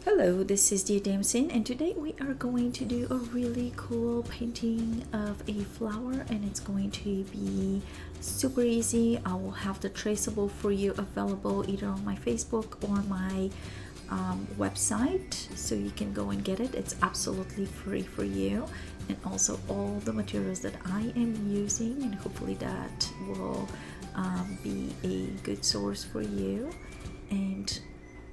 Hello, this is Dia Damson, and today we are going to do a really cool painting of a flower, and it's going to be super easy. I will have the traceable for you available either on my Facebook or my website, so you can go and get it. It's absolutely free for you, and also all the materials that I am using, and hopefully that will be a good source for you. And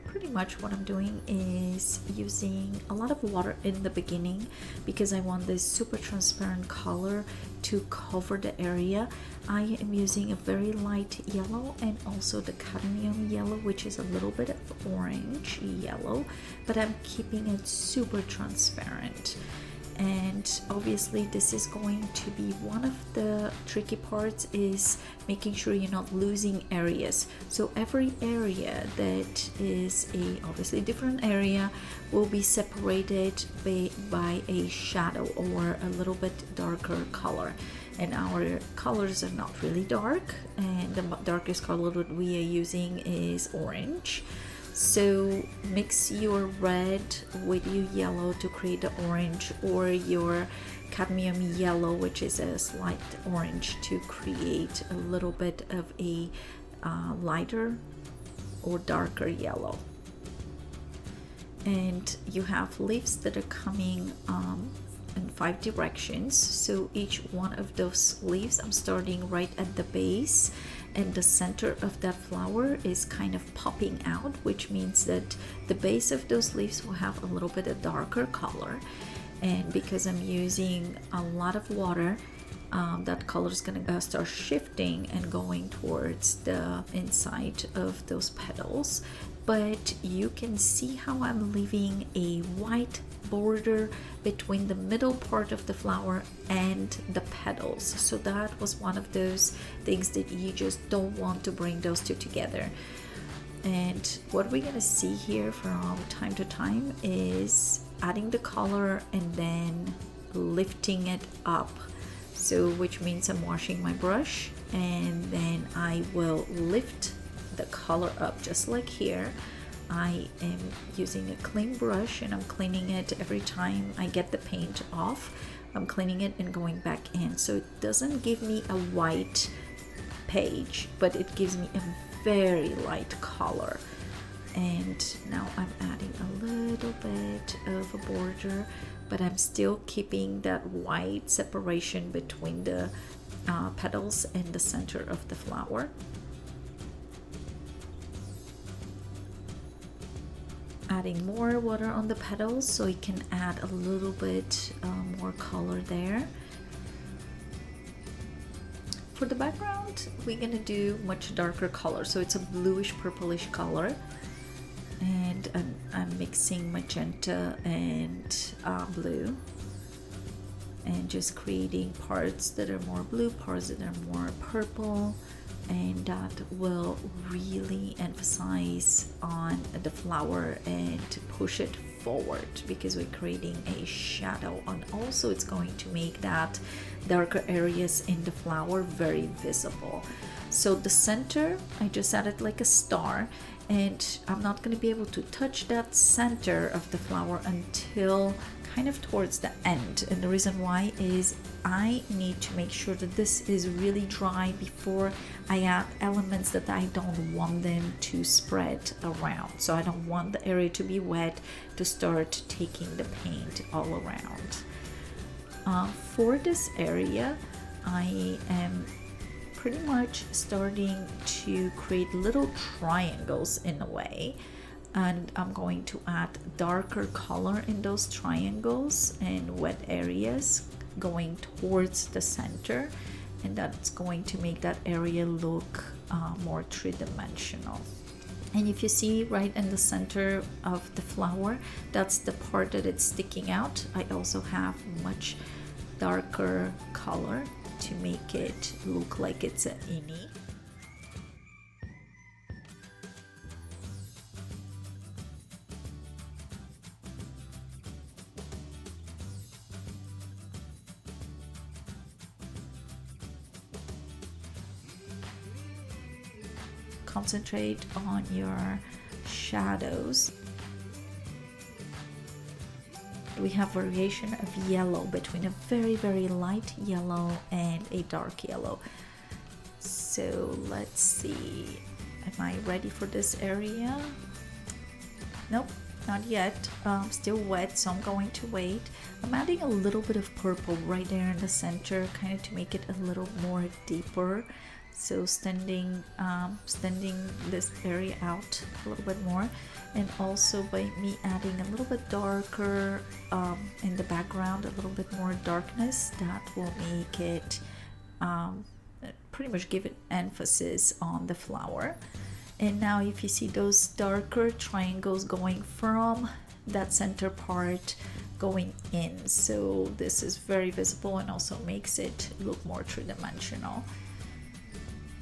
pretty much what I'm doing is using a lot of water in the beginning because I want this super transparent color to cover the area. I am using a very light yellow and also the cadmium yellow, which is a little bit of orange yellow, but I'm keeping it super transparent. And obviously this is going to be one of the tricky parts, is making sure you're not losing areas. So every area that is obviously different area will be separated by a shadow or a little bit darker color. And our colors are not really dark, and the darkest color that we are using is orange. So mix your red with your yellow to create the orange, or your cadmium yellow, which is a slight orange, to create a little bit of a lighter or darker yellow. And you have leaves that are coming in 5 directions, so each one of those leaves, I'm starting right at the base, and the center of that flower is kind of popping out, which means that the base of those leaves will have a little bit of darker color. And because I'm using a lot of water, that color is going to start shifting and going towards the inside of those petals. But you can see how I'm leaving a white border between the middle part of the flower and the petals. So that was one of those things that you just don't want to bring those two together. And what we're gonna see here from time to time is adding the color and then lifting it up. So which means I'm washing my brush and then I will lift the color up, just like here. I am using a clean brush and I'm cleaning it every time I get the paint off. I'm cleaning it and going back in, so it doesn't give me a white page, but it gives me a very light color. And now I'm adding a little bit of a border, but I'm still keeping that white separation between the petals and the center of the flower. Adding more water on the petals so you can add a little bit more color there. For the background, we're gonna do much darker color, so it's a bluish purplish color, and I'm mixing magenta and blue, and just creating parts that are more blue, parts that are more purple, and that will really emphasize on the flower and push it forward because we're creating a shadow, and also it's going to make that darker areas in the flower very visible. So the center, I just added like a star, and I'm not going to be able to touch that center of the flower until kind of towards the end. And the reason why is I need to make sure that this is really dry before I add elements that I don't want them to spread around. So I don't want the area to be wet to start taking the paint all around. For this area, I am pretty much starting to create little triangles in a way, and I'm going to add darker color in those triangles and wet areas going towards the center, and that's going to make that area look more three-dimensional. And if you see right in the center of the flower, that's the part that it's sticking out. I also have much darker color to make it look like it's an innie. Concentrate on your shadows. we have variation of yellow between a very light yellow and a dark yellow. So let's see, am I ready for this area? Nope, not yet. Still wet, so I'm going to wait. I'm adding a little bit of purple right there in the center, kind of to make it a little more deeper. So standing this area out a little bit more, and also by me adding a little bit darker in the background, a little bit more darkness, that will make it pretty much give it emphasis on the flower. And now if you see those darker triangles going from that center part going in, so this is very visible and also makes it look more three-dimensional.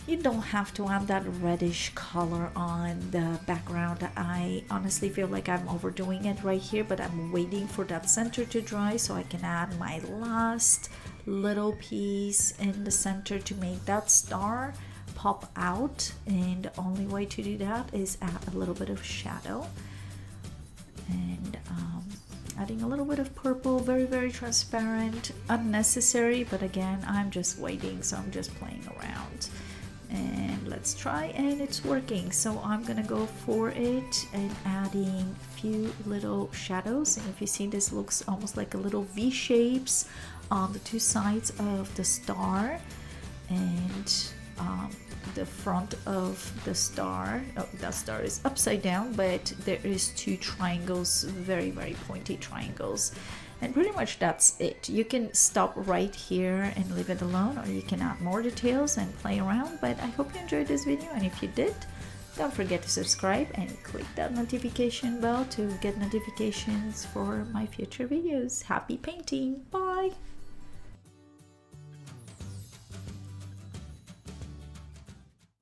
You don't have to have that reddish color on the background. I honestly feel like I'm overdoing it right here, but I'm waiting for that center to dry so I can add my last little piece in the center to make that star pop out. And the only way to do that is add a little bit of shadow, and adding a little bit of purple, very transparent, unnecessary, but again, I'm just waiting, so I'm just playing around. And let's try, and it's working. So I'm gonna go for it and adding a few little shadows. And if you see, this looks almost like a little V shapes on the two sides of the star, and the front of the star, that star is upside down, but there is two triangles, very pointy triangles. And pretty much that's it. You can stop right here and leave it alone, or you can add more details and play around. But I hope you enjoyed this video, and if you did, don't forget to subscribe and click that notification bell to get notifications for my future videos. Happy painting! Bye!